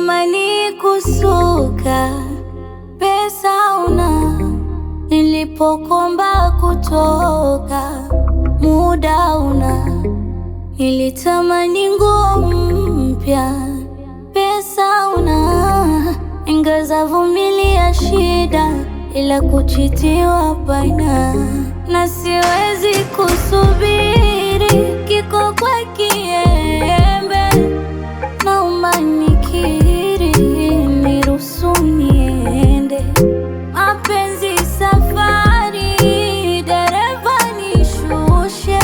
nilitamani kusuka, pesa una, nilipokomba kutoka, muda una. Nilitamani nguo mpya, pesa una, ingeweza vumilia shida, ila kuchitiwa bana. Na siwezi kusubiri kiko kwa kiembe, naomba nikiri, niruhusu niende. Mapenzi safari, dereva nishushe,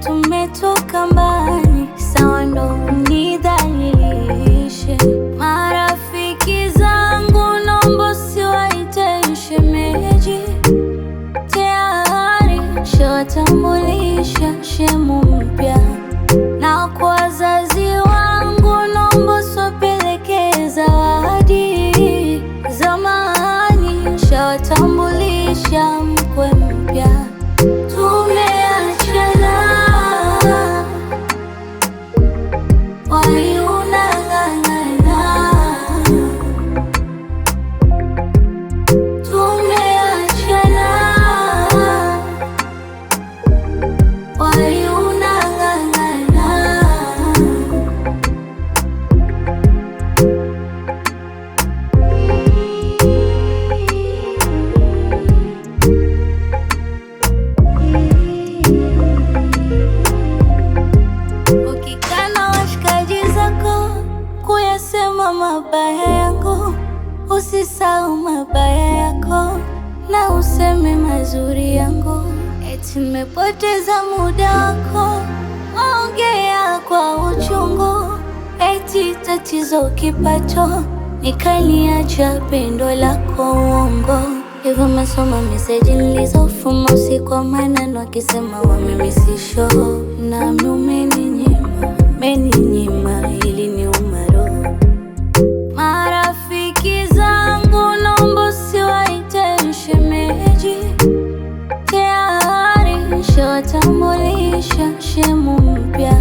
tumetoka mbali, sawa ndo unidhalilishe. Marafiki zangu naomba usiwaite shemeji, tayari shawatambulisha shemu mpya. Na kwa wazazi wangu naomba usiwapeleke zawadi, zamani shawatambulisha mkwe mpya. Tumeachana, wali unang'ang'ana. Tumeachana, wali unang'ang'ana. Ukikana washikaji zako kuyasema mabaya yangu, usisahau mabaya yako na useme mazuri yangu. Eti nimepoteza muda wako, waongea kwa uchungu, eti tatizo kipato, nikaliacha pendo lako uongo. Hivyo mesoma meseji nilizofuma usiku wa manane, wakisema wamemesisho, nami umeninyima ili niuma roho. Marafiki zangu naomba usiwaite shemeji, tayari shawatambulisha shemu mpya.